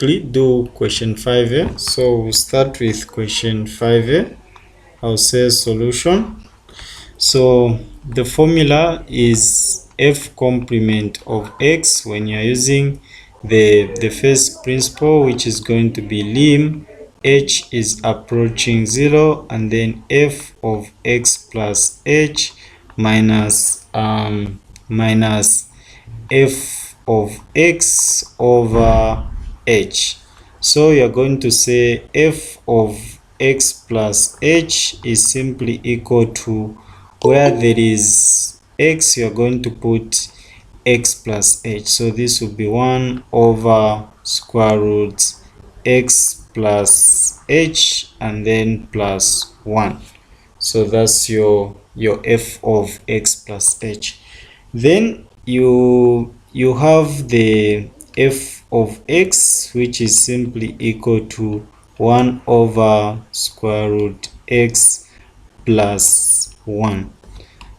quickly do question 5a. So we'll start with question 5a. I'll say solution. So the formula is f complement of x when you're using the first principle, which is going to be lim h is approaching 0, and then f of x plus h minus f of x over h. So you're going to say f of x plus h is simply equal to, where there is x, you're going to put x plus h. So this will be 1 over square root x plus h and then plus 1. So that's your f of x plus h. Then you have the f of x, which is simply equal to 1 over square root x plus 1.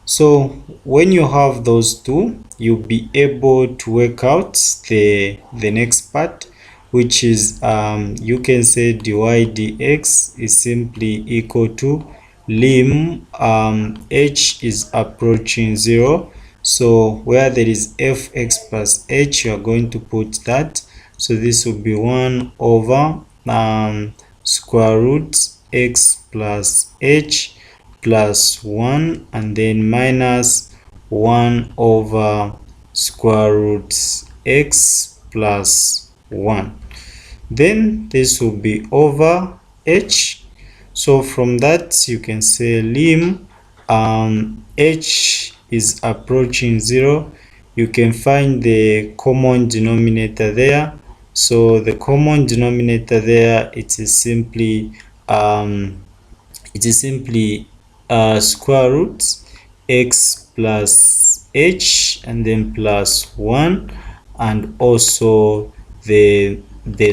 So when you have those two, you'll be able to work out the next part, which is you can say dy dx is simply equal to lim h is approaching 0. So where there is fx plus h, you are going to put that. So this will be 1 over square root x plus h plus 1, and then minus 1 over square root x plus 1. Then this will be over h. So from that you can say lim h is approaching 0. You can find the common denominator there. So the common denominator there, it is simply square root x plus h and then plus 1, and also the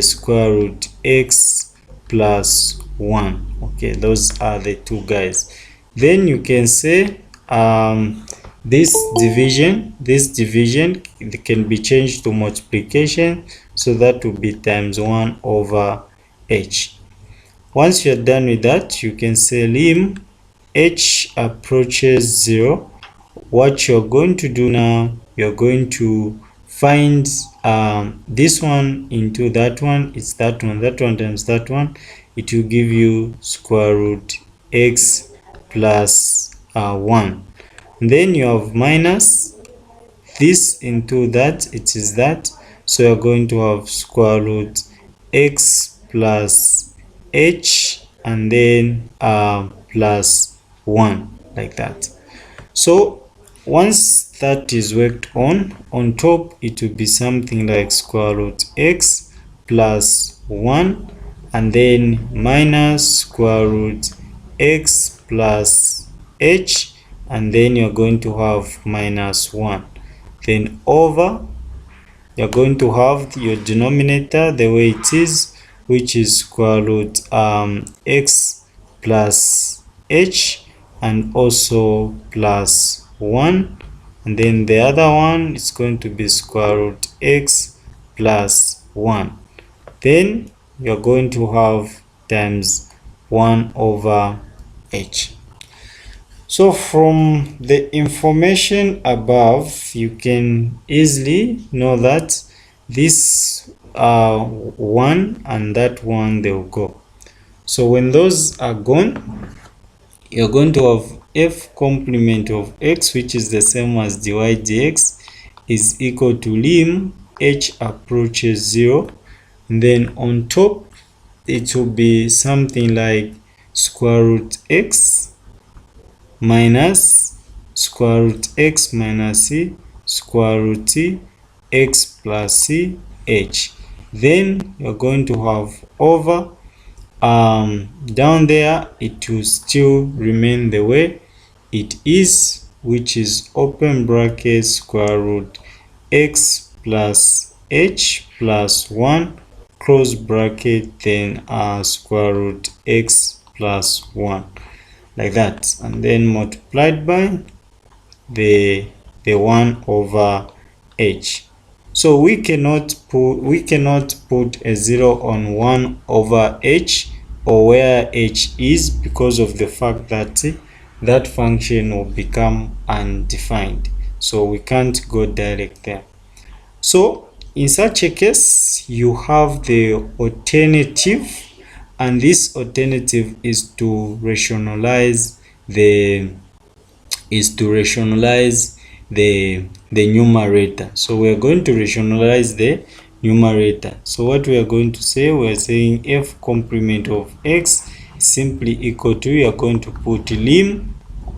square root x plus 1. Okay, those are the two guys. Then you can say this division can be changed to multiplication, so that will be times 1 over h. Once you're done with that, you can say lim h approaches 0. What you're going to do now, you're going to find this one into that one. It's that one times that one. It will give you square root x plus 1. And then you have minus this into that, it is that. So you're going to have square root x plus h and then plus 1, like that. So once that is worked on top, it will be something like square root x plus 1 and then minus square root x plus h, and then you're going to have minus 1. Then over, you're going to have your denominator the way it is, which is square root x plus h and also plus 1, and then the other one is going to be square root x plus 1. Then you're going to have times 1 over h. So from the information above, you can easily know that this 1 and that 1, they will go. So when those are gone, you're going to have f complement of x, which is the same as dy dx, is equal to lim h approaches 0. And then on top, it will be something like square root x minus square root x minus c square root x plus c h. Then you're going to have over down there, it will still remain the way it is, which is open bracket square root x plus h plus 1 close bracket, then square root x plus 1, like that, and then multiplied by the 1 over h. So we cannot put a 0 on 1 over h, or where h is, because of the fact that that function will become undefined. So we can't go direct there. So in such a case, you have the alternative, and this alternative is to rationalize the numerator. So we are going to rationalize the numerator. So what we are going to say, we are saying f complement of x is simply equal to, we are going to put lim,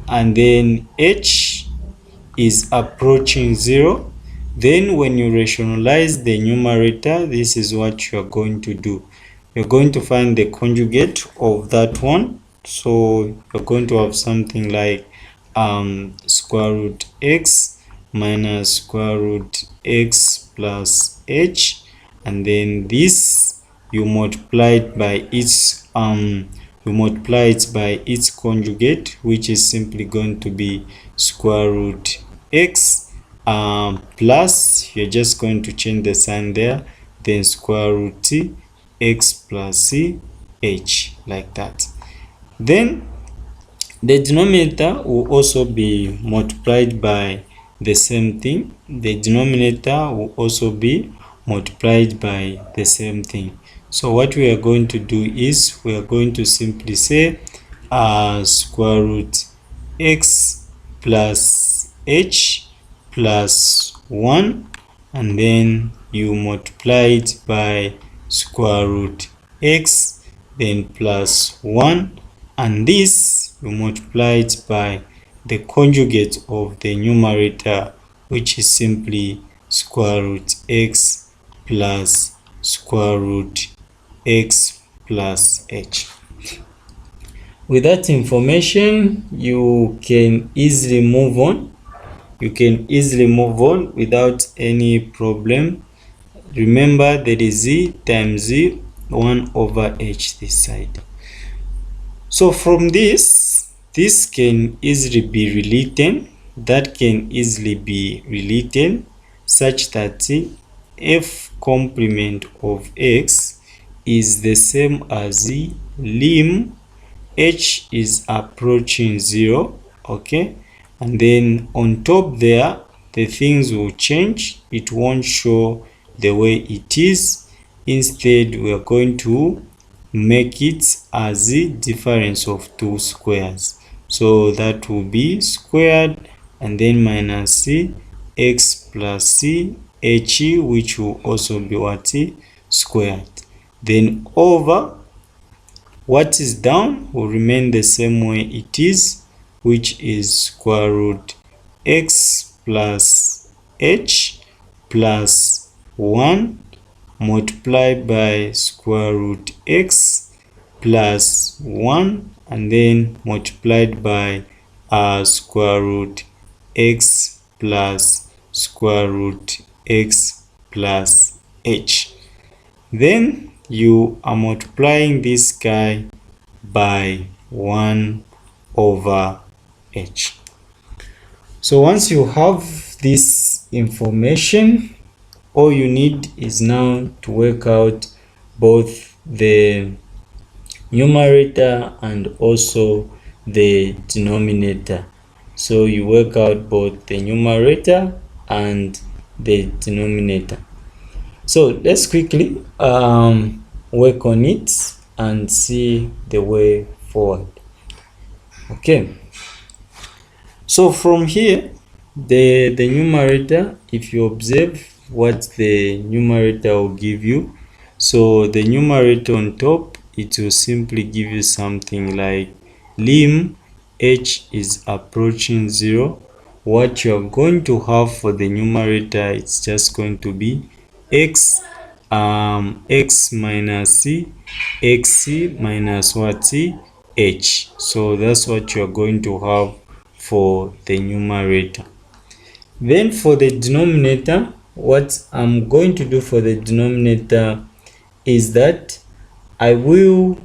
and then h is approaching 0. Then when you rationalize the numerator, this is what you are going to do. You're going to find the conjugate of that one. So you're going to have something like square root x minus square root x plus h, and then this you multiply it by its conjugate, which is simply going to be square root x plus, you're just going to change the sign there, then square root x plus h, like that. Then the denominator will also be multiplied by the same thing. The denominator will also be multiplied by the same thing. So what we are going to do is, we are going to simply say square root x plus h plus 1, and then you multiply it by square root x, then plus 1, and this you multiply it by the conjugate of the numerator, which is simply square root x plus square root x plus h. With that information, you can easily move on. Without any problem. Remember, there is z times z 1 over h this side. So from this can easily be rewritten. That can easily be rewritten such that f complement of x is the same as lim h is approaching 0. Okay, and then on top there, the things will change. It won't show the way it is. Instead, we are going to make it as the difference of two squares. So that will be squared, and then minus c x plus c h, which will also be what, squared. Then over what is down will remain the same way it is, which is square root x plus h plus 1 multiplied by square root x plus 1, and then multiplied by square root x plus square root x plus h. Then you are multiplying this guy by 1 over h. So once you have this information, all you need is now to work out both the numerator and also the denominator. So you work out both the numerator and the denominator. So let's quickly work on it and see the way forward. Okay, so from here, the numerator, if you observe what the numerator will give you, so the numerator on top, it will simply give you something like lim h is approaching 0. What you are going to have for the numerator, it's just going to be x x minus c x minus what, h. So that's what you are going to have for the numerator. Then for the denominator, what I'm going to do for the denominator is that I will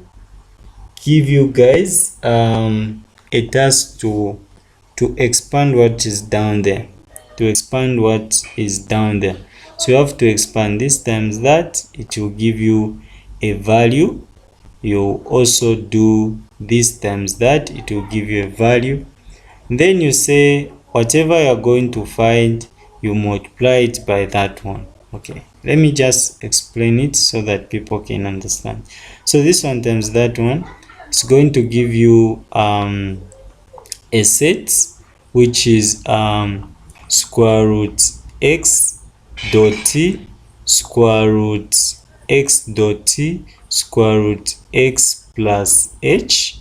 give you guys a task to expand what is down there, So you have to expand this times that, it will give you a value. You also do this times that, it will give you a value. Then you say whatever you're going to find, you multiply it by that one. Okay, let me just explain it so that people can understand. So this one times that one, it's going to give you a set which is square root x dot t square root x dot t square root x plus h,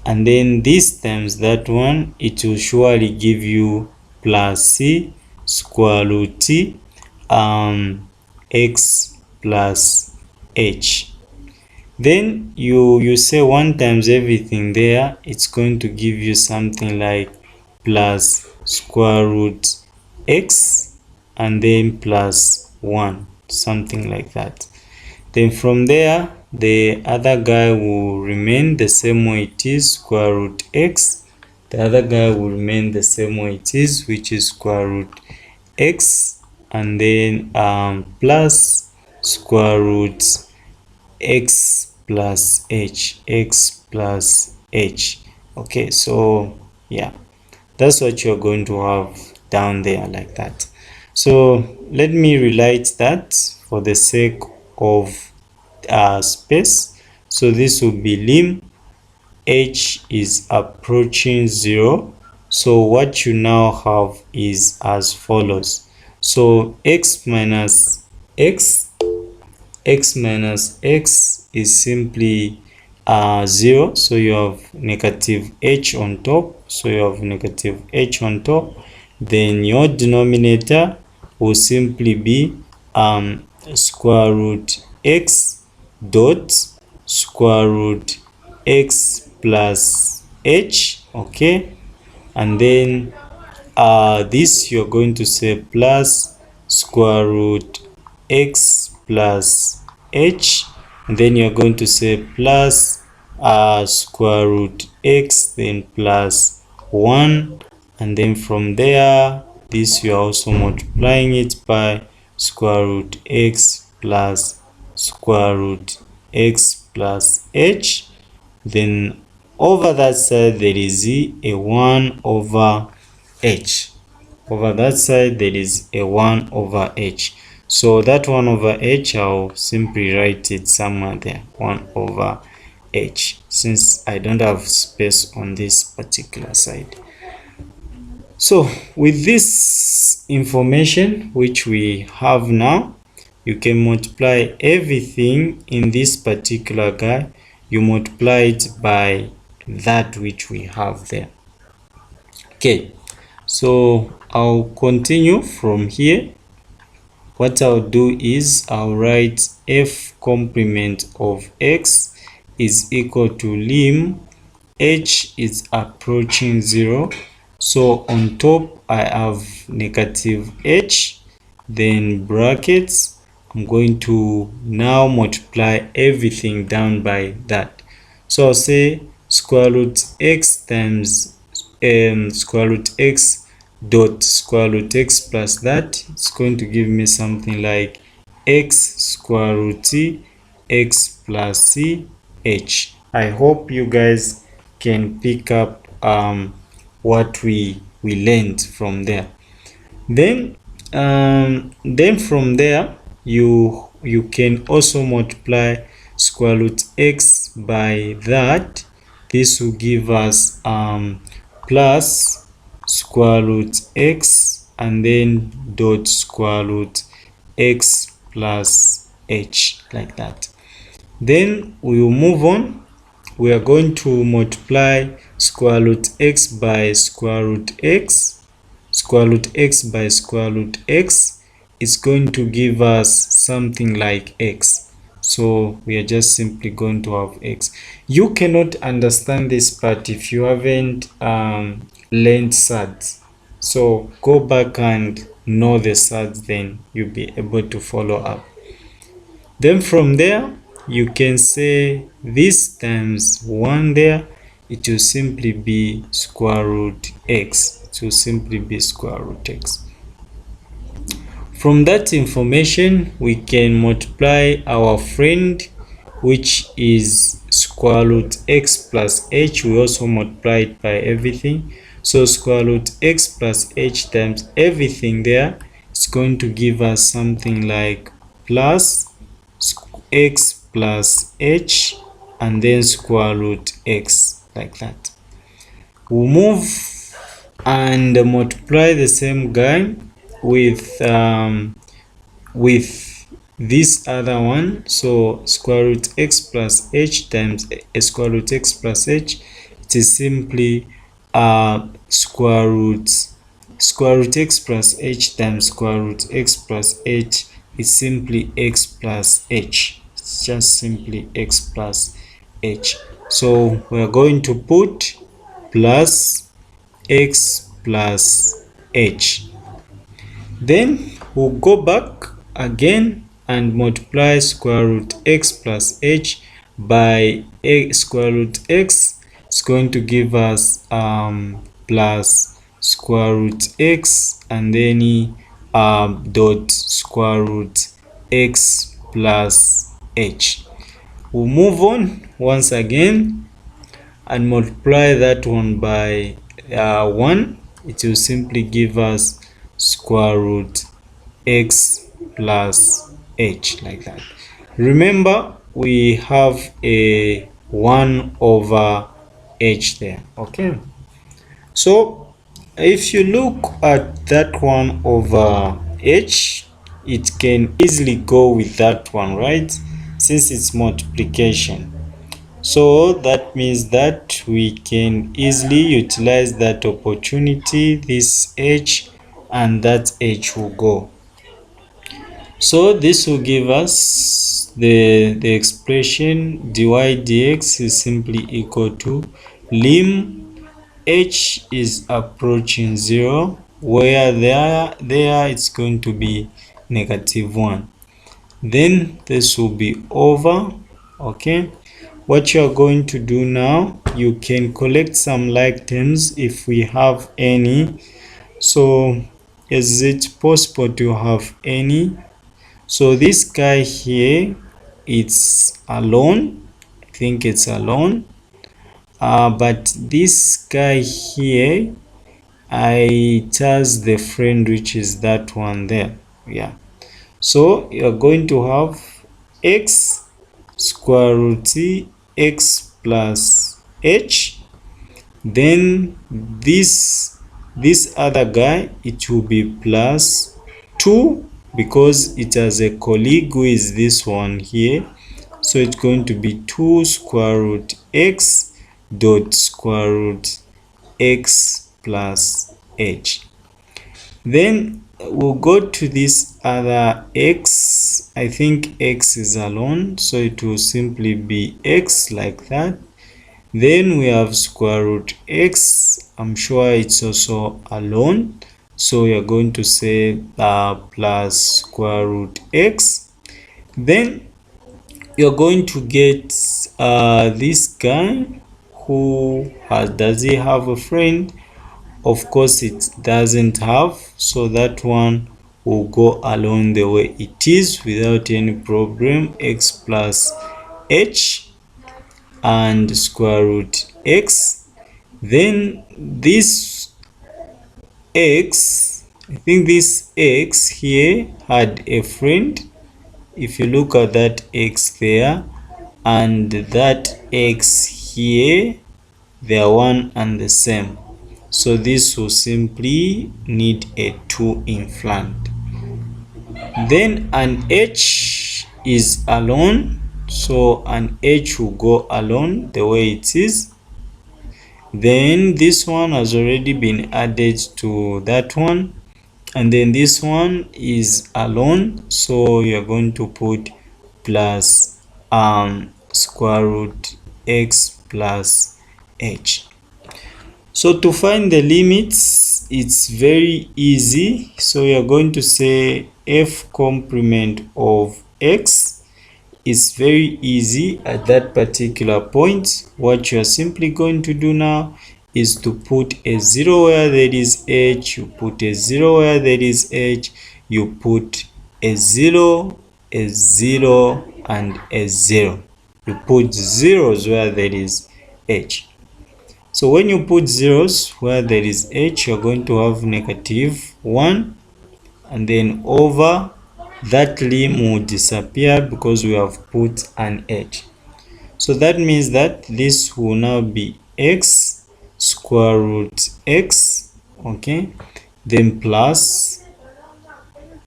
and then this times that one, it will surely give you plus c square root t x plus h. Then you say 1 times everything there, it's going to give you something like plus square root x and then plus 1, something like that. Then from there, the other guy will remain the same way it is, square root x. The other guy will remain the same way it is, which is square root x, and then plus square root x plus h, x plus h. Okay, so yeah, that's what you're going to have down there like that. So let me rewrite that for the sake of space. So this will be lim h is approaching 0. So what you now have is as follows. So x minus x is simply 0. So you have negative h on top. So you have negative h on top. Then your denominator will simply be square root x dot square root x plus h. Okay, and then this you're going to say plus square root x plus h, and then you're going to say plus square root x, then plus 1, and then from there, this you are also multiplying it by square root x plus square root x plus h. Then over that side there is a 1 over h. Over that side there is a 1 over h. So that 1 over h, I'll simply write it somewhere there, 1 over h, since I don't have space on this particular side. So with this information which we have now, you can multiply everything in this particular guy. You multiply it by that which we have there. Okay, so I'll continue from here. What I'll do is I'll write f complement of x is equal to lim h is approaching 0. So on top I have negative h, then brackets. I'm going to now multiply everything down by that. So I'll say square root x times square root x dot square root x plus that. It's going to give me something like x square root t x plus c h. I hope you guys can pick up what we learned from there. Then from there you can also multiply square root x by that. This will give us plus square root x and then dot square root x plus h, like that. Then we will move on. We are going to multiply square root x by square root x. Square root x by square root x is going to give us something like x. So we are just simply going to have x. You cannot understand this part if you haven't learned SADs. So go back and know the SADs, then you'll be able to follow up. Then from there, you can say this times 1 there, it will simply be square root x. It will simply be square root x. From that information, we can multiply our friend, which is square root x plus h. We also multiply it by everything. So square root x plus h times everything there is going to give us something like plus x plus h and then square root x, like that. We'll move and multiply the same guy with this other one. So square root x plus h times square root x plus h, it is simply square root x plus h times square root x plus h is simply x plus h. It's just simply x plus h. So we're going to put plus x plus h. Then we'll go back again and multiply square root x plus h by square root x. It's going to give us plus square root x and then dot square root x plus h. We'll move on once again and multiply that one by 1. It will simply give us square root x plus h, like that. Remember, we have a 1 over h there. Okay, so if you look at that 1 over h, it can easily go with that one, right, since it's multiplication. So that means that we can easily utilize that opportunity. This h and that h will go. So this will give us the expression dy dx is simply equal to lim h is approaching 0, where there it's going to be -1. Then this will be over. Okay, what you are going to do now, you can collect some like terms if we have any. So is it possible to have any? So this guy here, it's alone. I think it's alone. But this guy here, it has the friend, which is that one there. Yeah. So you are going to have x square root x plus h. Then this other guy, it will be plus 2 because it has a colleague who is this one here. So it's going to be 2 square root x dot square root x plus h. Then we'll go to this other x. I think x is alone, so it will simply be x, like that. Then we have square root x. I'm sure it's also alone, so we are going to say plus square root x. Then you're going to get this guy, who does he have a friend? Of course it doesn't have, so that one will go along the way it is without any problem. X plus h and square root x. Then this x, I think this x here had a friend. If you look at that x there and that x here, they are one and the same. So this will simply need a 2 in front. Then an h is alone, so an h will go alone the way it is. Then this one has already been added to that one, and then this one is alone, so you're going to put plus square root x plus h. So to find the limits, it's very easy. So you're going to say f complement of x is very easy at that particular point. What you're simply going to do now is to put a 0 where there is h, you put a 0 where there is h, you put a 0, a 0, and a 0. You put zeros where there is h. So when you put zeros where there is h, you're going to have -1, and then over that limb will disappear because we have put an h. So that means that this will now be x square root x, okay, then plus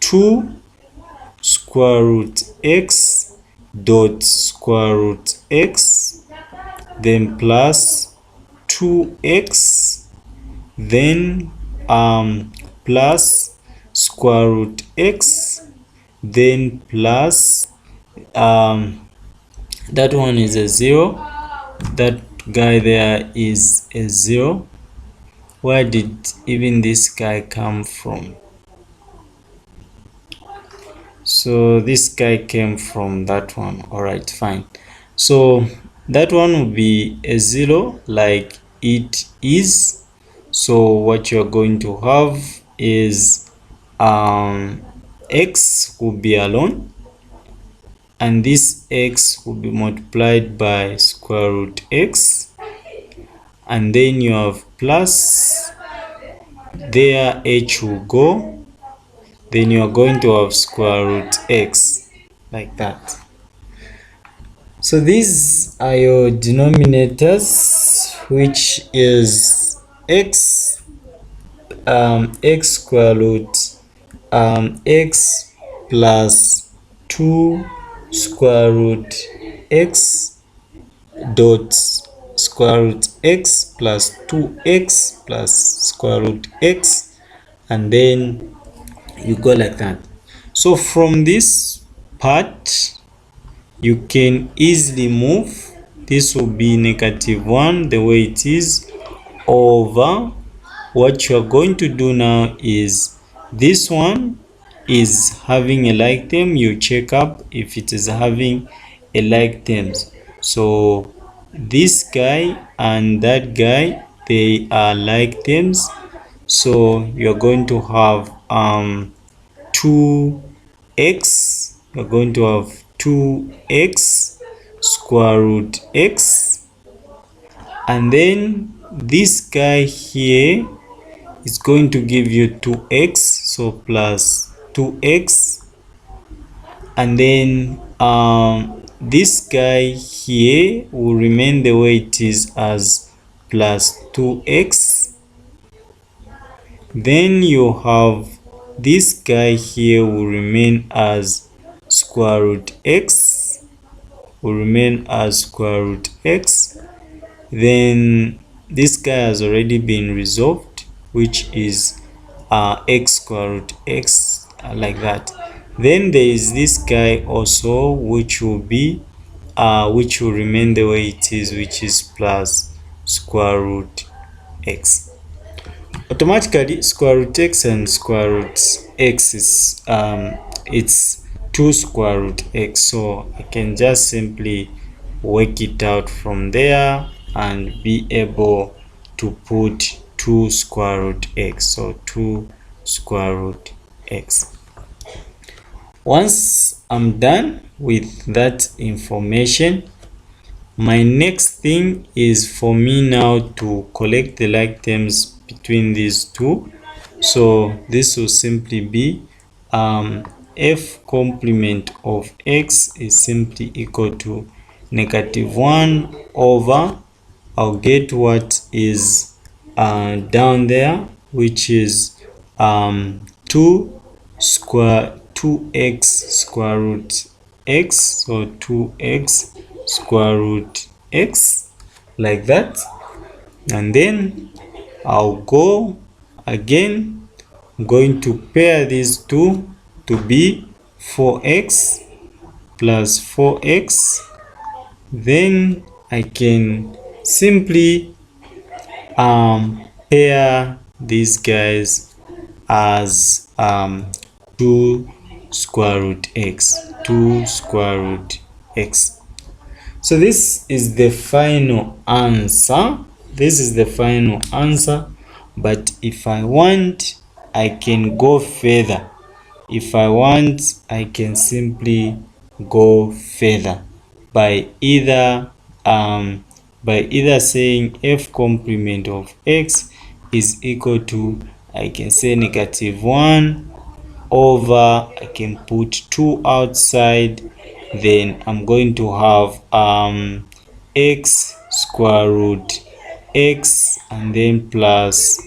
2 square root x dot square root x, then plus 2x, then plus square root x, then plus that one is a 0, that guy there is a 0. Where did even this guy come from? So this guy came from that one. All right, fine. So that one will be a 0 like it is. So what you're going to have is x will be alone, and this x will be multiplied by square root x, and then you have plus, there h will go, then you are going to have square root x, like that. So these are your denominators, which is x, x square root x plus 2 square root x dot square root x plus 2x plus square root x, and then you go like that. So from this part you can easily move, this will be -1 the way it is, over what you are going to do now is this one is having a like term, you check up if it is having a like terms. So this guy and that guy, they are like terms, so you're going to have 2x, you're going to have 2x square root x, and then this guy here is going to give you 2x, so plus 2x, and then this guy here will remain the way it is as plus 2x. Then you have this guy here will remain as square root x, will remain as square root x. Then this guy has already been resolved, which is x square root x, like that. Then there is this guy also, which will be which will remain the way it is, which is plus square root x. Automatically square root x and square root x is it's 2 square root x, so I can just simply work it out from there and be able to put 2 square root x, so 2 square root x. Once I'm done with that information, my next thing is for me now to collect the like terms between these two. So this will simply be f complement of x is simply equal to -1 over, I'll get what is down there, which is 2x square root x, so 2x square root x, like that. And then I'll go again, I'm going to pair these two to be 4x plus 4x. Then I can simply pair these guys as 2 square root x, 2 square root x. So this is the final answer. This is the final answer, but if I want, I can go further. if I want, I can simply go further by either saying f complement of x is equal to, I can say -1 over, I can put 2 outside, then I'm going to have x square root x and then plus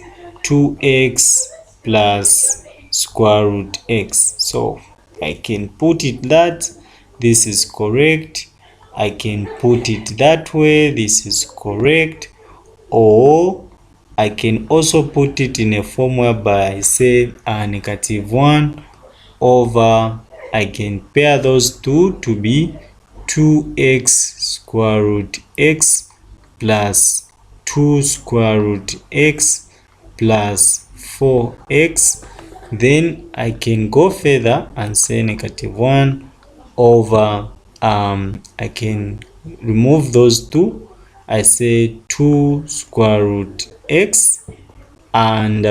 2x plus square root x. So I can put it that this is correct, I can put it that way, this is correct, or I can also put it in a form whereby I say -1 over, I can pair those two to be 2x square root x plus 2 square root x plus 4x. Then I can go further and say -1 over, I can remove those two, I say 2 square root x, and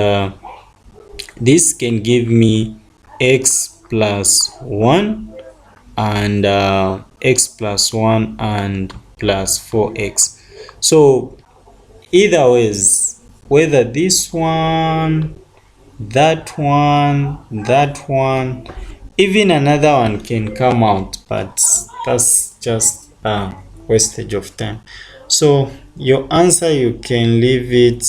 this can give me x plus 1 and x plus 1 and plus 4x. So either ways, whether this one, that one, even another one can come out, but that's just wastage of time. So your answer, you can leave it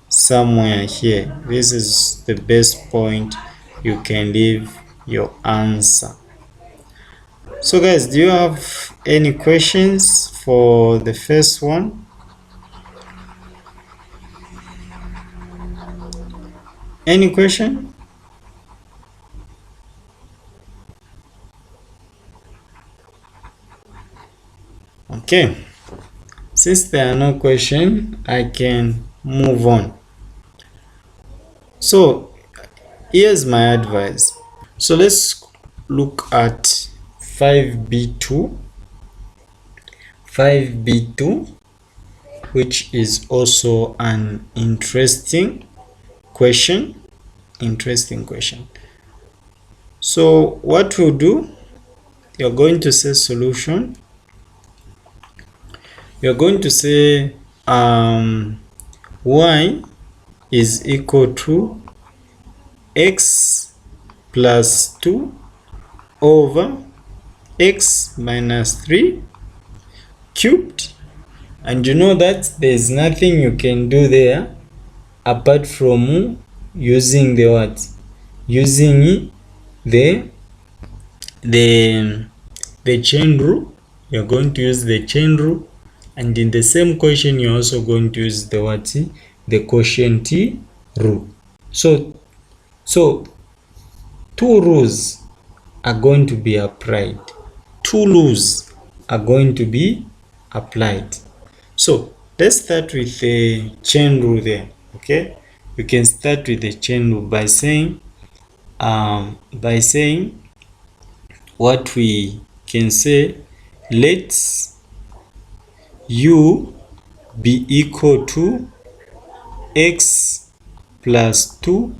somewhere here. This is the best point you can leave your answer. So guys, do you have any questions for the first one? Any question? Okay, since there are no questions, I can move on. So here's my advice. So let's look at 5b2, which is also an interesting question. So what we'll do, you're going to say solution. You're going to say y is equal to x plus 2 over x minus 3 cubed, and you know that there's nothing you can do there apart from using the what? Using the chain rule. You're going to use the chain rule, and in the same question you're also going to use the what? The quotient rule. So two rules are going to be applied. So let's start with the chain rule there. Okay, you can start with the chain rule by saying what we can say, let's u be equal to x plus 2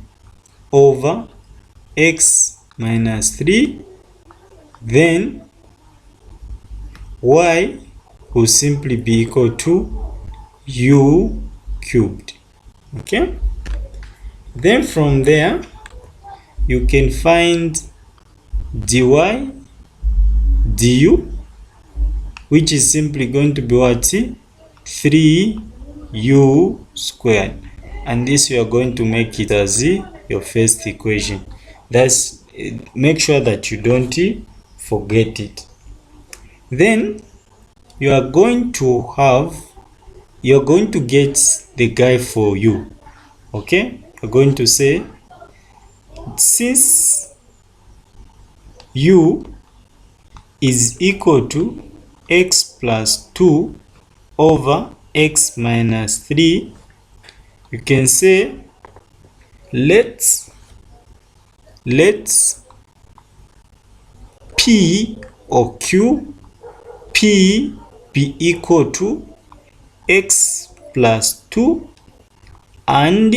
over x minus 3, then y will simply be equal to u cubed. Okay, then from there you can find dy du, which is simply going to be what? 3u squared, and this you are going to make it as your first equation. That's, make sure that you don't forget it. Then you are going to get the guy for u. Okay, you're going to say, since u is equal to x plus 2 over x minus 3, you can say let's p or q, p be equal to x plus 2 and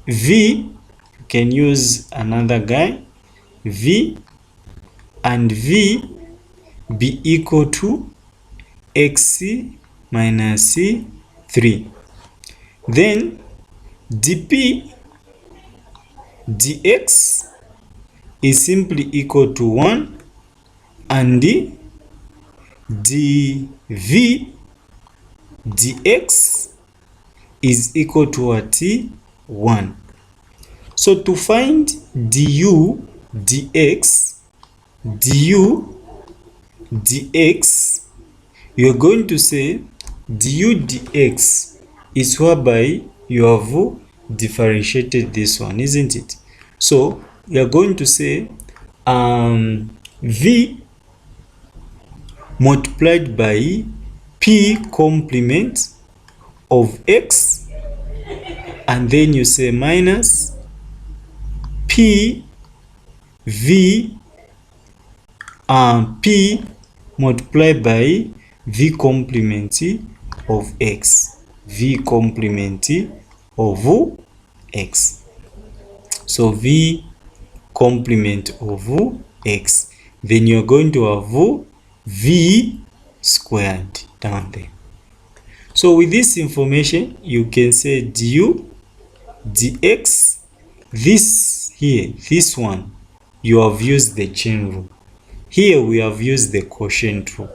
v can use another guy, v, and v be equal to x minus 3. Then dp dx is simply equal to 1, and dv dx is equal to what? 1. So to find du dx, you are going to say du dx is whereby you have differentiated this one, isn't it? So you are going to say v multiplied by p complement of x, and then you say minus p multiplied by v complement of x, so v complement of x, then you're going to have v squared down there. So with this information, you can say du dx, this here, this one, you have used the chain rule. Here we have used the quotient rule.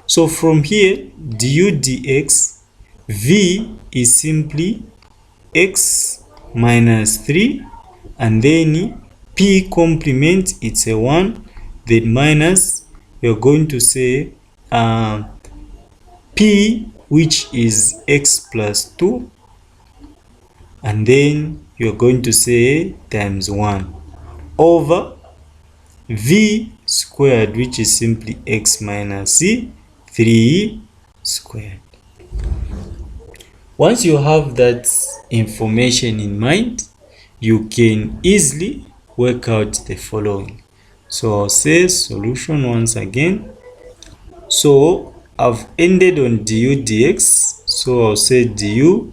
So from here, du dx, v is simply x minus 3, and then p complement, it's a 1, then minus, you're going to say p, which is x plus 2, and then you're going to say times 1 over v squared, which is simply x minus 3 squared. Once you have that information in mind, you can easily work out the following. So I'll say solution once again. So I've ended on du dx, so I'll say du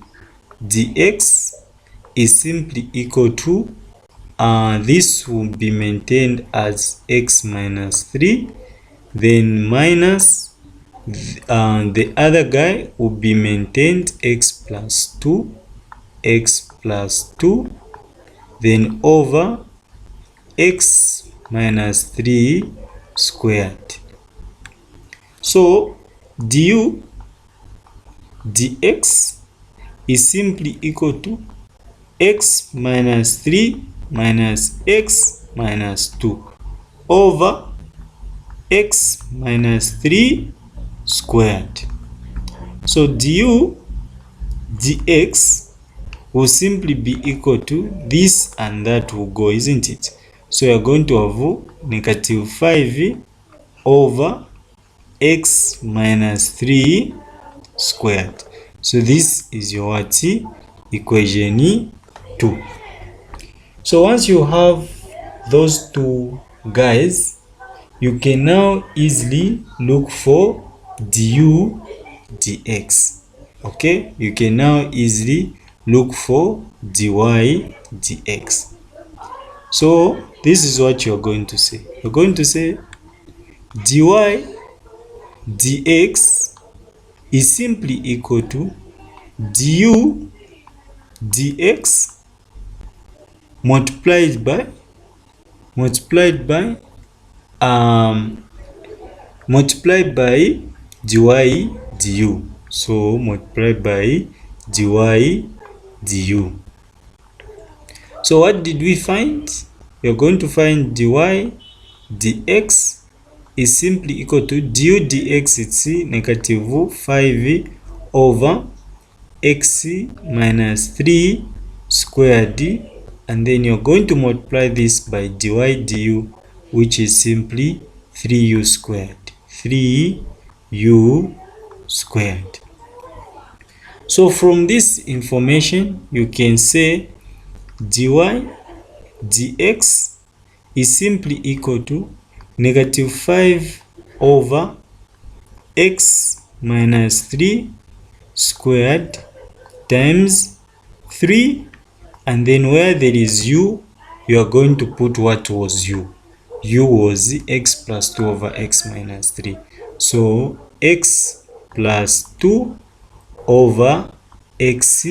dx is simply equal to this will be maintained as x minus 3, then minus the other guy will be maintained x plus 2, then over x minus 3 squared. So du dx is simply equal to x minus 3 minus x minus 2 over x minus 3 squared. So du dx will simply be equal to this, and that will go, isn't it? So you're going to have negative 5 over x minus 3 squared. So this is your what? Equation 2. So once you have those two guys, you can now easily look for du dx. Okay, you can now easily look for dy dx. So this is what you're going to say. You're going to say dy dx is simply equal to du dx multiplied by dy du. So multiplied by dy du. So what did we find? You're going to find dy dx is simply equal to du dx, it's negative 5 over x minus 3 squared, and then you're going to multiply this by dy du, which is simply 3u squared. So from this information, you can say dy dx is simply equal to negative 5 over x minus 3 squared times 3, and then where there is u, you are going to put what was u. U was x plus 2 over x minus 3. So x plus 2 over x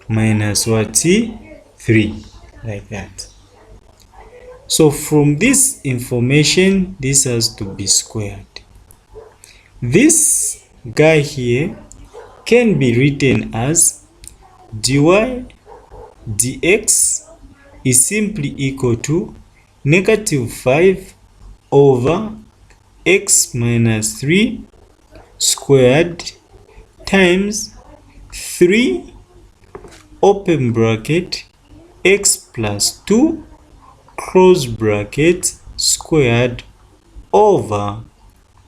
minus what? 3, like that. So from this information, this has to be squared. This guy here can be written as dy dx is simply equal to negative 5 over x minus 3 squared times 3 open bracket x plus 2 close bracket squared over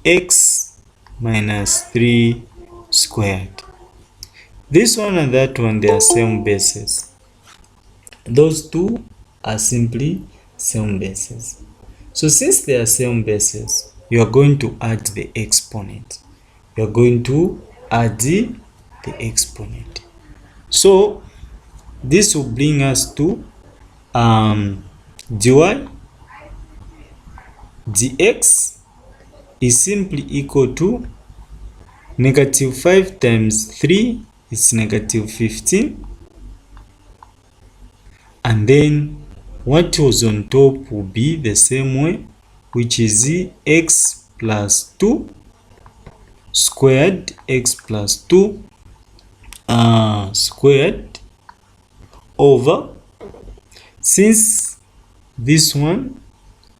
x minus 3 squared. This one and that one, they are same bases. Those two are simply same bases. So since they are same bases, you are going to add the exponent. You are going to add the exponent. So this will bring us to dy dx is simply equal to negative 5 times 3 is negative 15, and then what was on top will be the same way, which is x plus 2 squared, x plus 2 squared over, since this one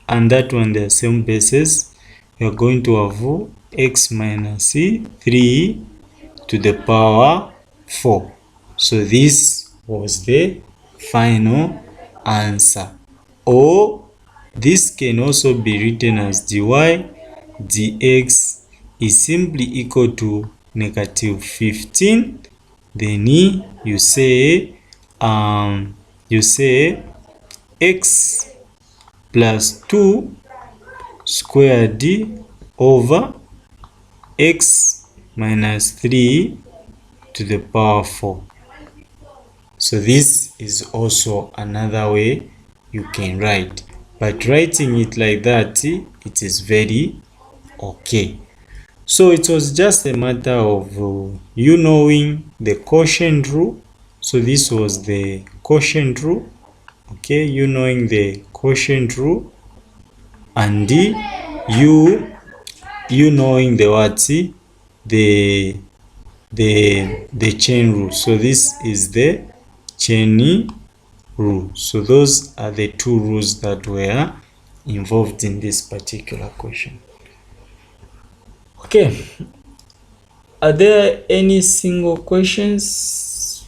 and that one they are same bases, you are going to have x minus 3 to the power 4. So this was the final answer. Or this can also be written as dy dx is simply equal to negative 15. Then you say x plus 2 squared over x minus 3 to the power 4. So this is also another way you can write, but writing it like that, it is very okay. So it was just a matter of you knowing the quotient rule. So this was the quotient rule, okay, you knowing the quotient rule, and you knowing the what, the chain rule. So this is the chain rule. So those are the two rules that were involved in this particular question. Okay, are there any single questions?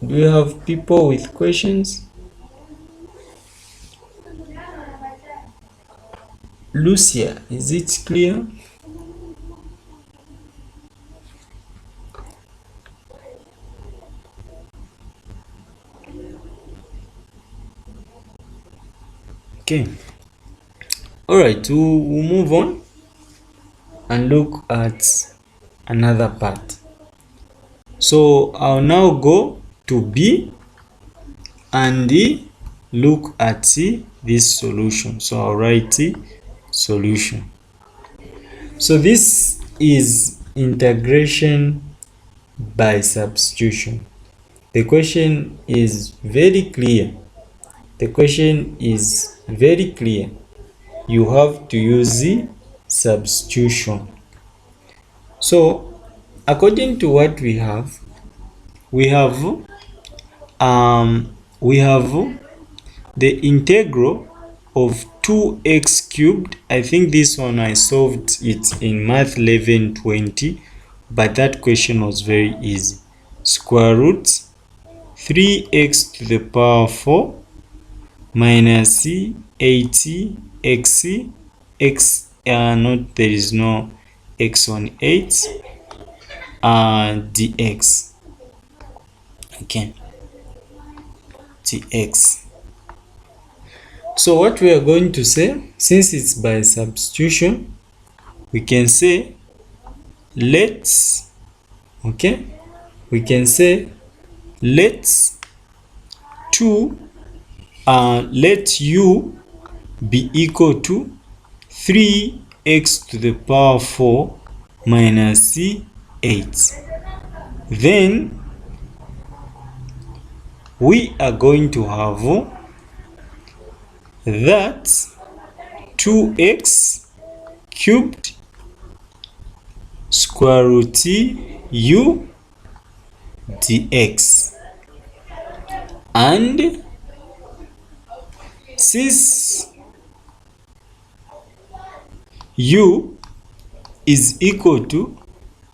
Do you have people with questions? Lucia, is it clear? Okay, all right, we'll move on and look at another part. So I'll now go to B and look at this solution. So I'll write solution. So this is integration by substitution. The question is very clear. The question is very clear. You have to use the substitution. So according to what we have the integral of 2x cubed. I think this one I solved it in math 1120, but that question was very easy. Square root 3x to the power 4 minus 80x x not, there is no x on 8 dx. Okay, dx. So what we are going to say, since it's by substitution, we can say let's, okay, we can say let's 2 let u be equal to 3x to the power 4 minus 8. Then we are going to have that 2x cubed square root u dx, and since u is equal to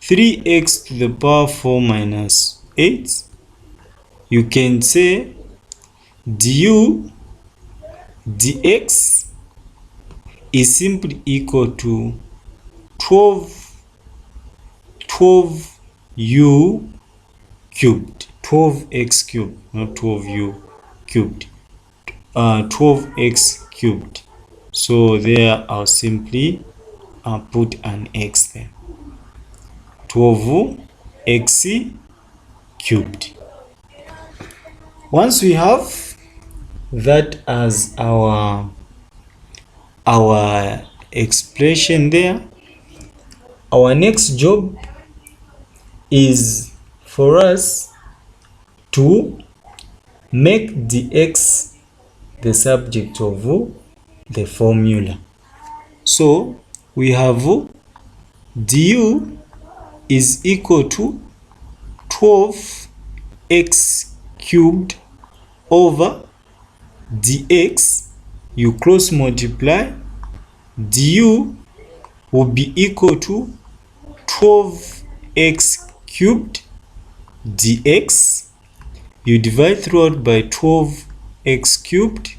3x to the power 4 minus 8, you can say du dx is simply equal to 12u cubed, 12x cubed, not 12u cubed, 12x cubed. So there I'll simply put an x there, 12x cubed. Once we have that as our expression there, our next job is for us to make dx the subject of the formula. So we have du is equal to 12x cubed over dx. You cross multiply, du will be equal to 12x cubed dx. You divide throughout by 12x cubed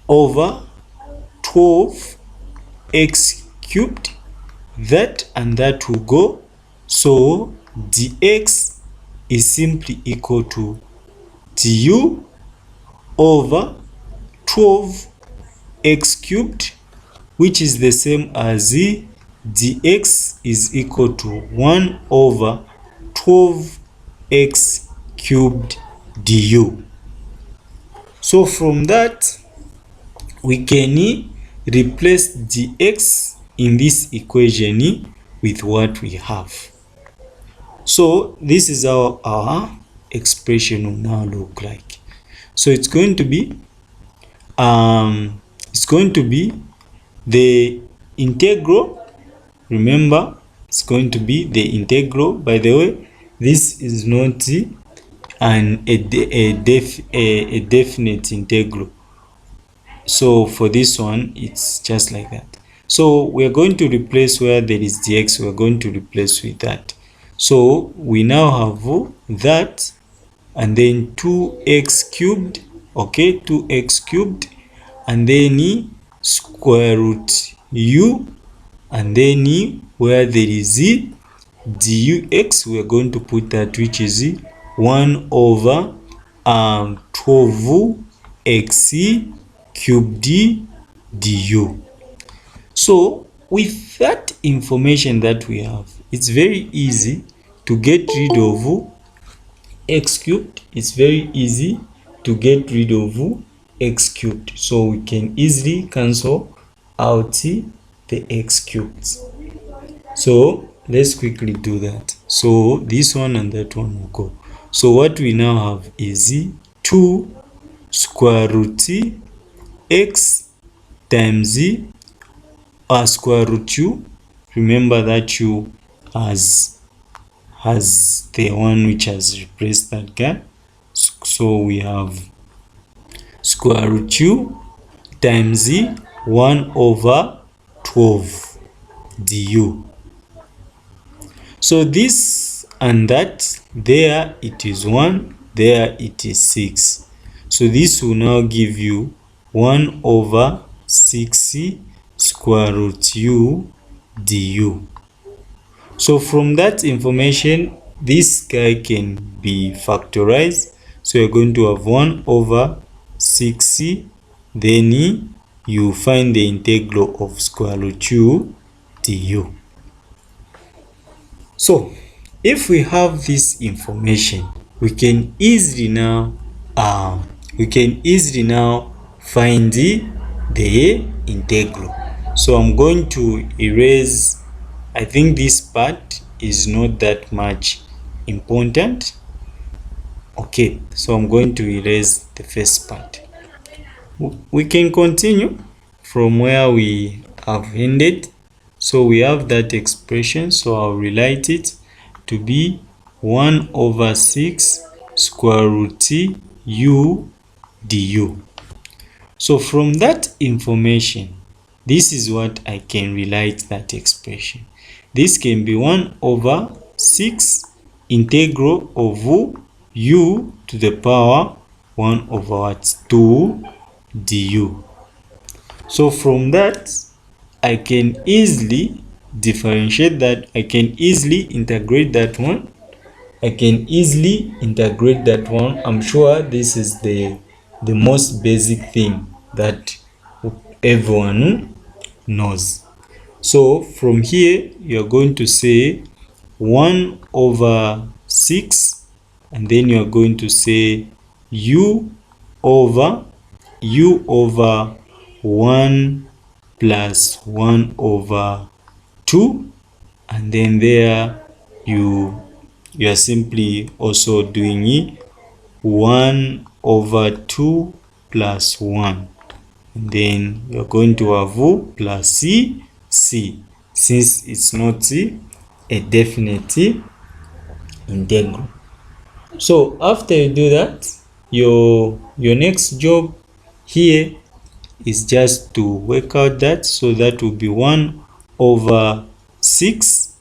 over 12x cubed. That and that will go. So dx is simply equal to du over 12x cubed, which is the same as dx is equal to 1 over 12x cubed du. So from that we can replace dx in this equation with what we have. So this is how our expression will now look like. So it's going to be the integral. Remember, it's going to be the integral. By the way, this is not a definite integral. So for this one, it's just like that. So we're going to replace where there is dx, we're going to replace with that. So we now have that, and then 2x cubed, okay, 2x cubed, and then square root u, and then where there is dux, we are going to put that, which is 1 over 12x cubed du. So with that information that we have, it's very easy to get rid of x cubed. It's very easy to get rid of x cubed. So we can easily cancel out the x cubed. So let's quickly do that. So this one and that one will go. So what we now have is 2 square root x times square root u. Remember that u has the one which has replaced that guy. So we have square root u times 1 over 12 du. So this and that, there it is 1, there it is 6. So this will now give you 1 over 6 square root u du. So from that information, this guy can be factorized. So you're going to have 1 over 6, then you find the integral of square root u du. So if we have this information, we can easily now we can easily now find the integral. So I'm going to erase, I think this part is not that much important. Okay, so I'm going to erase the first part. We can continue from where we have ended. So we have that expression, so I'll rewrite it to be 1 over 6 square root u du. So from that information, this is what I can rewrite that expression. This can be 1 over 6 integral of u to the power 1 over 2 du. So from that, I can easily differentiate that. I can easily integrate that one. I'm sure this is the most basic thing that everyone knows. So from here, you're going to say 1 over 6, and then you're going to say u over 1 plus 1 over 2, and then there you are simply also doing 1 over 2 plus 1, and then you're going to have plus c, since it's not a definite integral. So after you do that, your next job here is just to work out that. So that will be 1 over 6,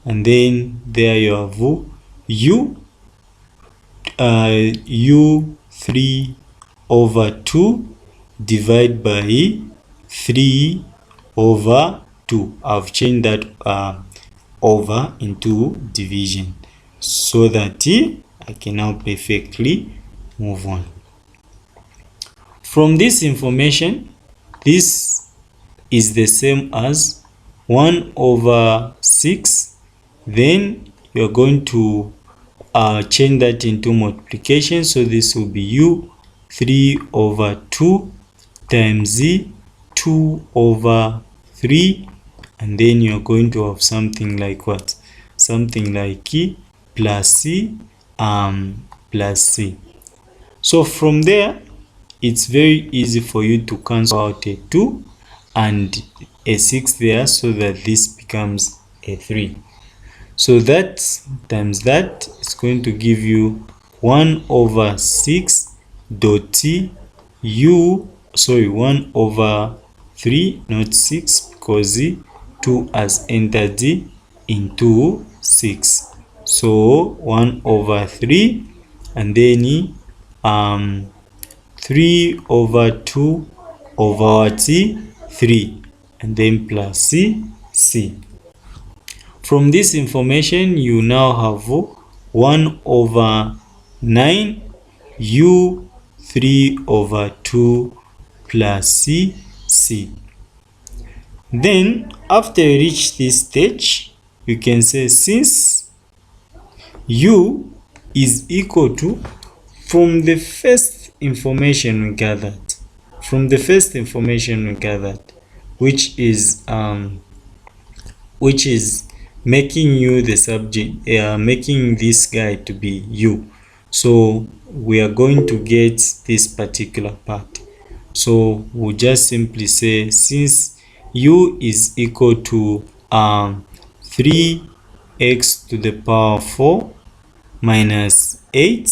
and then there you have u 3 over 2 divided by 3 over 2. I've changed that over into division so that I can now perfectly move on. From this information, this is the same as 1 over 6. Then you're going to change that into multiplication. So this will be u 3 over 2 times 2 over 3. And then you're going to have something like what? Something like plus c, plus c. So from there, it's very easy for you to cancel out a 2 and a 6 there, so that this becomes a 3. So that times that is going to give you 1 over 6 dot 1 over 3, not 6, because 2 has entered into 6. So 1 over 3, and then 3 over 2 over 3, and then plus c. From this information, you now have 1 over 9 u 3 over 2 plus c. Then after you reach this stage, you can say since u is equal to, from the first information we gathered, which is making you the subject, making this guy to be u. So we are going to get this particular part. So we'll just simply say since u is equal to 3x to the power 4 minus 8.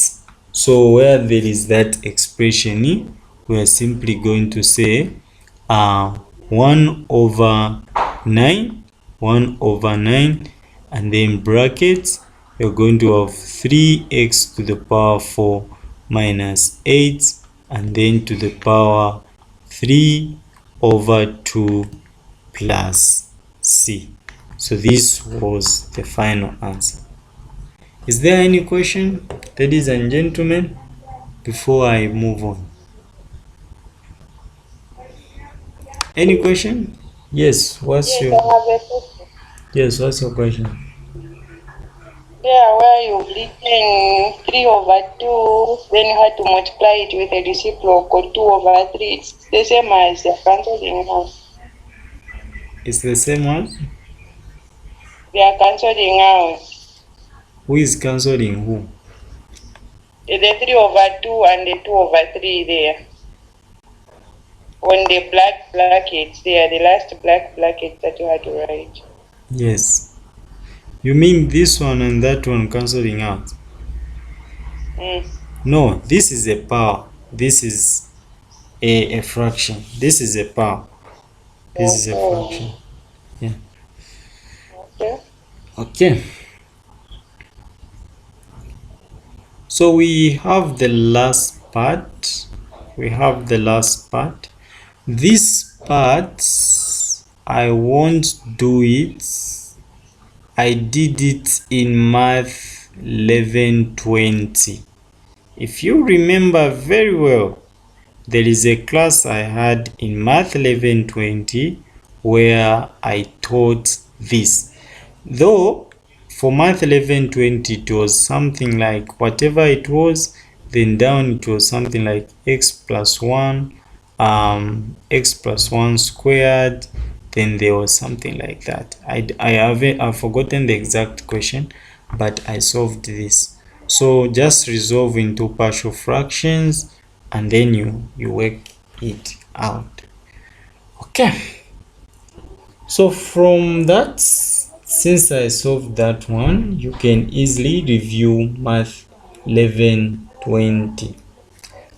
So where there is that expression, we are simply going to say 1 over 9, and then brackets, you're going to have 3x to the power 4 minus 8, and then to the power 3 over 2 plus c. So this was the final answer. Is there any question, ladies and gentlemen, before I move on? Any question? Yes, what's your question? Yeah, where you've written 3 over 2, then you had to multiply it with a reciprocal 2 over 3. It's the same as the cancelling out. It's the same one. They are cancelling out. Who is cancelling who? The 3 over 2 and the 2 over 3 there. On the black brackets there, the last black bracket that you had to write. Yes. You mean this one and that one cancelling out? No, this is a power. This is a fraction. This is a power. This is a fraction. Yeah. Okay. Okay. So we have the last part. This part, I won't do it. I did it in math 1120. If you remember very well, there is a class I had in math 1120 where I taught this. Though for math 1120 it was something like whatever it was, then down it was something like x plus 1 squared, then there was something like that. I've forgotten the exact question, but I solved this. So just resolve into partial fractions and then you work it out. Okay, so from that, since I solved that one, you can easily review math 1120.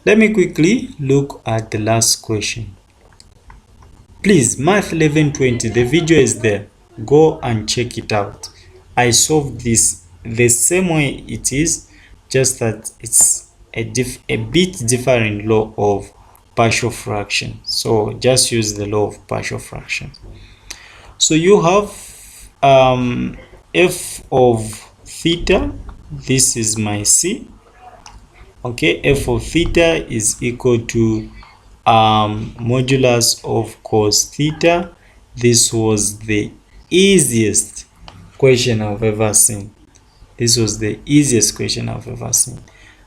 Let me quickly look at the last question. Please, math 1120, the video is there. Go and check it out. I solved this the same way it is, just that it's a bit different law of partial fraction. So just use the law of partial fraction. So you have f of theta. This is my c. Okay, f of theta is equal to modulus of cos theta. This was the easiest question I've ever seen.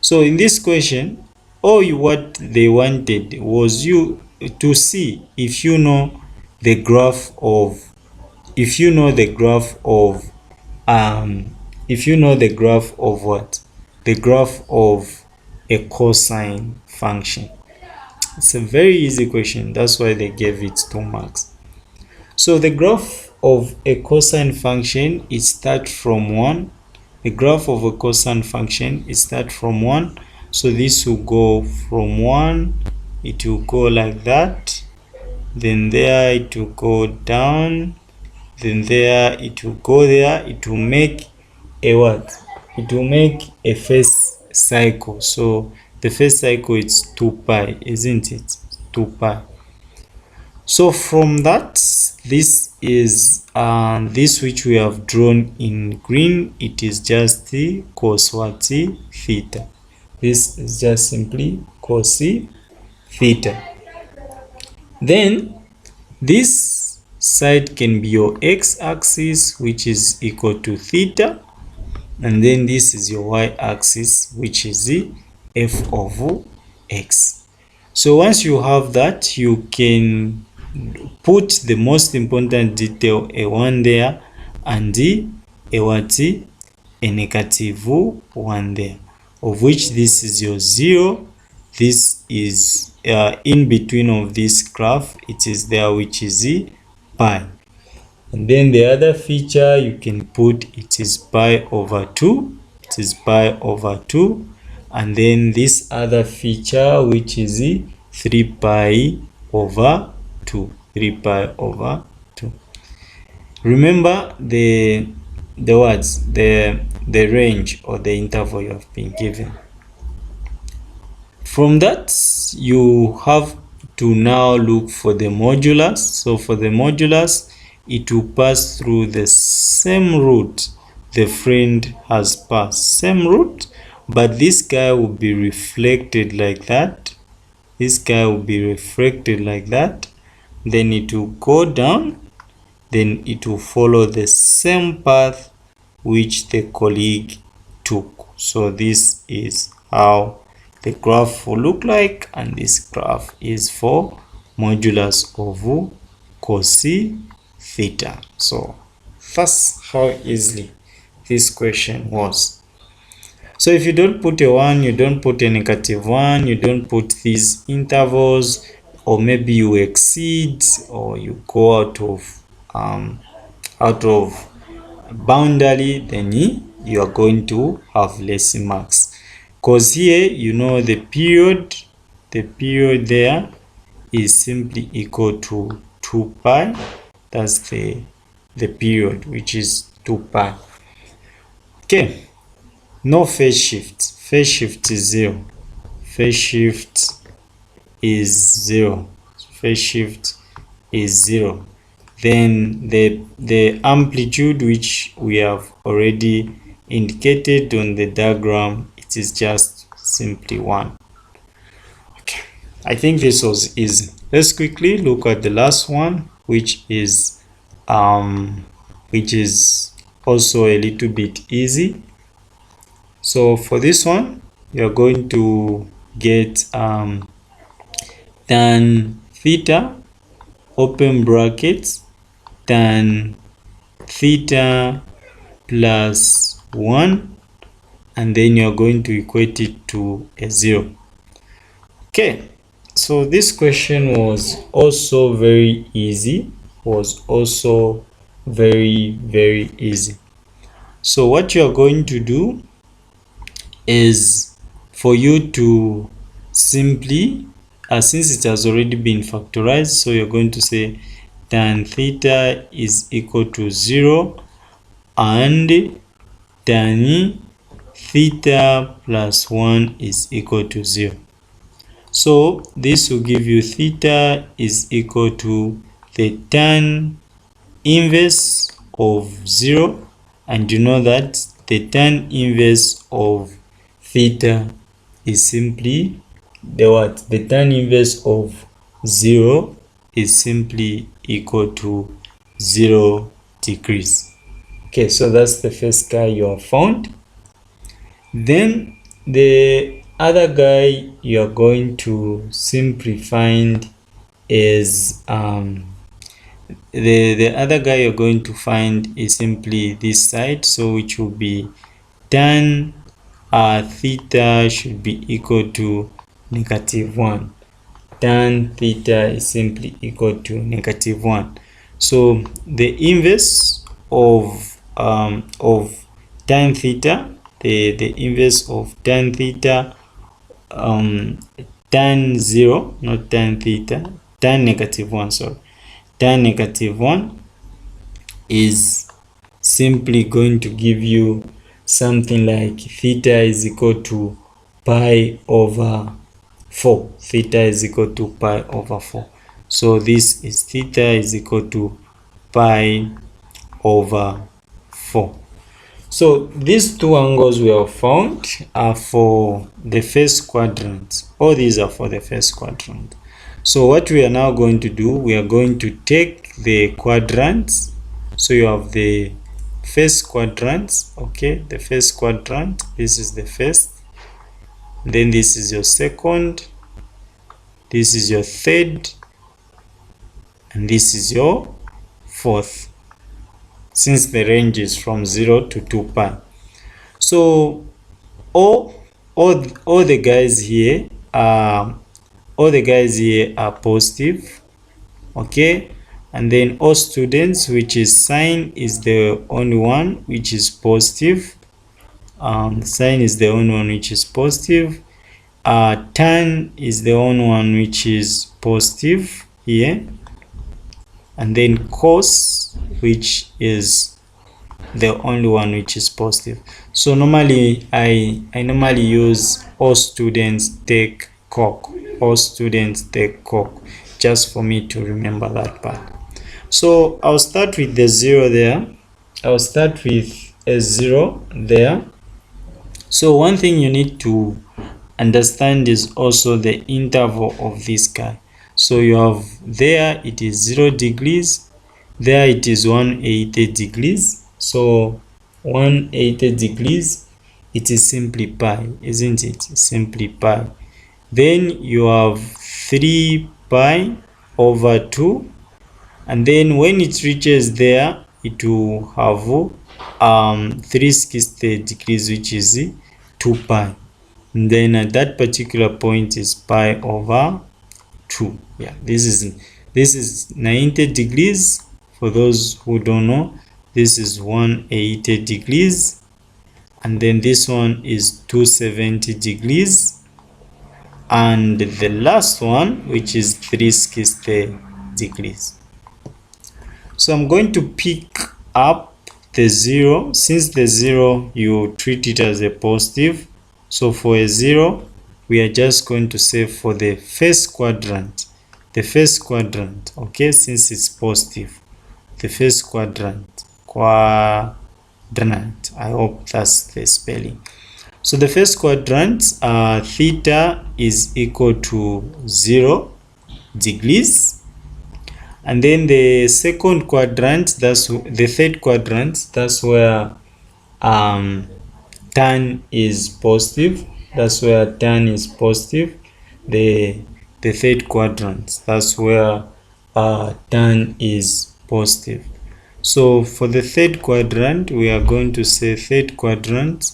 So in this question, what they wanted was you to see if you know the graph of what? The graph of a cosine function. It's a very easy question. That's why they gave it 2 marks. So the graph of a cosine function is start from 1. The graph of a cosine function is start from 1. So this will go from 1. It will go like that. Then there it will go down. Then there it will go there. It will make a what? It will make a first cycle. So the first cycle is 2 pi, isn't it? 2 pi. So from that, this is this which we have drawn in green. It is just the cos what? Theta. This is just simply cos theta. Then this side can be your x-axis, which is equal to theta, and then this is your y-axis, which is the f of x. So once you have that, you can put the most important detail a1 there and a what? A negative 1 there, of which this is your 0. This is in between of this graph, it is there, which is the pi. And then the other feature you can put, it is pi over 2. It is pi over 2. And then this other feature, which is the 3 pi over 2. 3 pi over 2. Remember the words, the range or the interval you have been given. From that, you have to now look for the modulus. So for the modulus, it will pass through the same route the friend has passed. Same route, but this guy will be reflected like that. This guy will be reflected like that. Then it will go down. Then it will follow the same path which the colleague took. So this is how the graph will look like, and this graph is for modulus of cos theta. So that's how easily this question was. So if you don't put a 1, you don't put a -1, you don't put these intervals, or maybe you exceed or you go out of boundary, then you are going to have less marks, because here you know the period there is simply equal to 2 pi. That's the period, which is 2 pi. Okay, no phase shift. Phase shift is 0. Phase shift is 0. Phase shift is 0. Then the amplitude, which we have already indicated on the diagram, it is just simply 1. Okay, I think this was easy. Let's quickly look at the last one, which is also a little bit easy. So for this one, you're going to get tan theta, open brackets, tan theta plus 1, and then you're going to equate it to a 0. Okay, so this question was also very easy, very easy. So what you're going to do is for you to simply, since it has already been factorized, so you're going to say tan theta is equal to 0 and tan theta plus 1 is equal to 0. So this will give you theta is equal to the tan inverse of 0, and you know that the tan inverse of theta is simply the tan inverse of 0 is simply equal to 0 degrees. Okay, so that's the first guy you have found. Then the other guy you are going to simply find is the other guy you're going to find is simply this side, so which will be tan theta should be equal to -1. Tan theta is simply equal to -1. So the inverse of tan theta, the inverse of tan theta, tan 0, not tan theta, tan -1, sorry, tan -1 is simply going to give you something like theta is equal to pi over 4. Theta is equal to pi over 4. So this is theta is equal to pi over 4. So these two angles we have found are for the first quadrant. All these are for the first quadrant. So what we are now going to do, we are going to take the quadrants. So you have the first quadrant, okay, the first quadrant, this is the first, then this is your second, this is your third, and this is your fourth, since the range is from 0 to 2 pi. So all the guys here are positive, okay, and then all students, which is sine, is the only one which is positive. Sine is the only one which is positive. Tan is the only one which is positive here, and then cos, which is the only one which is positive. So normally I normally use all students take cock, all students take cock, just for me to remember that part. So I'll start with the 0 there. I'll start with a 0 there. So one thing you need to understand is also the interval of this guy. So you have there it is 0 degrees, there it is 180 degrees. So 180 degrees, it is simply pi, isn't it? Simply pi. Then you have 3 pi over 2, and then when it reaches there, it will have 360 degrees, which is 2 pi. And then at that particular point is pi over 2. Yeah, this is 90 degrees. For those who don't know, this is 180 degrees, and then this one is 270 degrees, and the last one, which is 360 degrees. So I'm going to pick up the 0. Since the 0, you treat it as a positive, so for a 0, we are just going to say for the first quadrant, okay, since it's positive, the first quadrant, I hope that's the spelling. So the first quadrant, theta is equal to 0 degrees, and then the second quadrant, that's the third quadrant, that's where tan is positive. That's where tan is positive. The third quadrant, that's where tan is positive. So for the third quadrant, we are going to say third quadrant,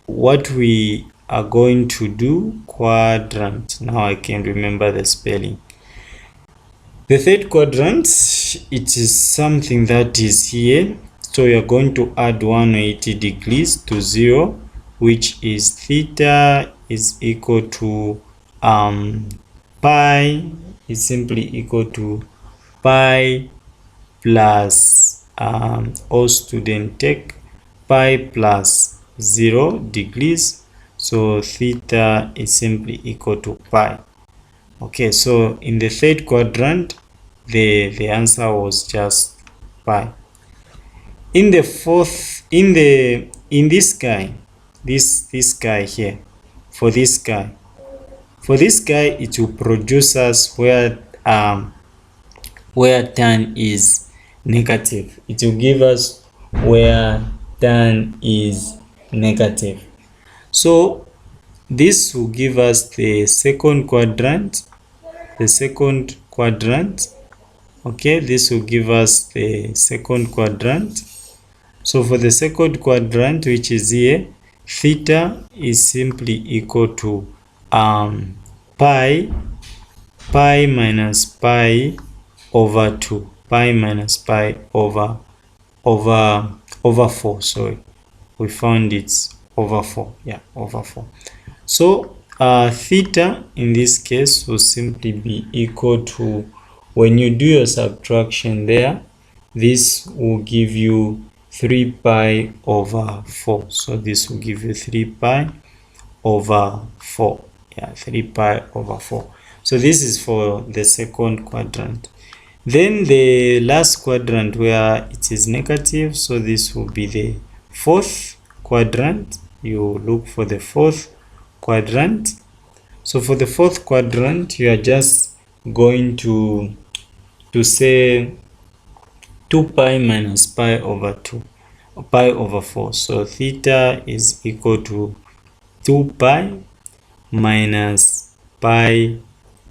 what we are going to do, quadrant. Now I can remember the spelling. The third quadrant, it is something that is here. So we are going to add 180 degrees to 0, which is theta is equal to pi is simply equal to pi plus all student take pi plus 0 degrees. So theta is simply equal to pi. Okay, so in the third quadrant, the answer was just pi. In the fourth, in this guy, this guy here, for this guy, it will produce us where tan is negative. It will give us where tan is negative. So this will give us the second quadrant. Okay, this will give us the second quadrant. So for the second quadrant, which is here, theta is simply equal to pi minus pi over 2, pi minus pi over 4. Sorry, we found it's over 4. Yeah, over 4. So theta in this case will simply be equal to, when you do your subtraction there, this will give you 3 pi over 4. So this will give you 3 pi over 4. Yeah, 3 pi over 4. So this is for the second quadrant. Then the last quadrant where it is negative, so this will be the fourth quadrant. You look for the fourth quadrant. So for the fourth quadrant, you are just going to say 2 pi minus pi over 2, pi over 4. So theta is equal to 2 pi minus pi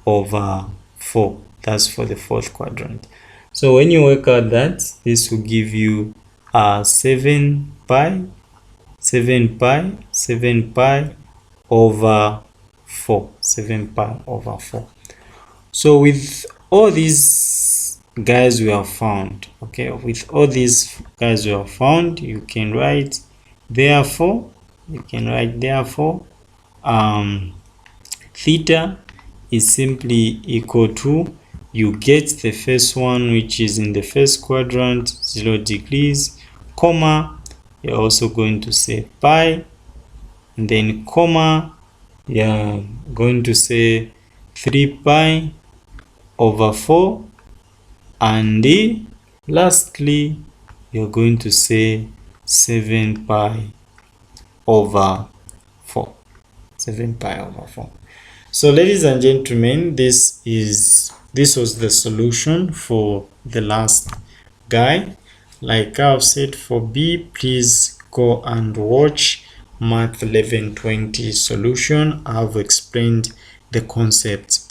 over 4. That's for the fourth quadrant. So when you work out that, this will give you 7 pi over 4. 7 pi over 4. So with all these guys we have found, okay, with all these guys we have found, you can write therefore, theta is simply equal to, you get the first one, which is in the first quadrant, 0 degrees, comma, you're also going to say pi, and then comma, you're going to say 3 pi over 4, and lastly you're going to say 7 pi over 4. 7 pi over 4. So ladies and gentlemen, this was the solution for the last guy. Like I've said, for B, please go and watch Math 1120 solution. I've explained the concept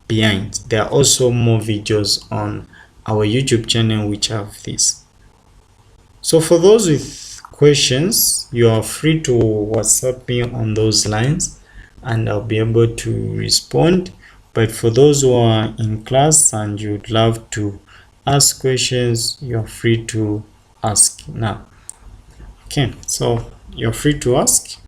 behind. There are also more videos on our YouTube channel which have this. So for those with questions, you are free to WhatsApp me on those lines and I'll be able to respond. But for those who are in class and you'd love to ask questions, you're free to ask now. Okay, so you're free to ask.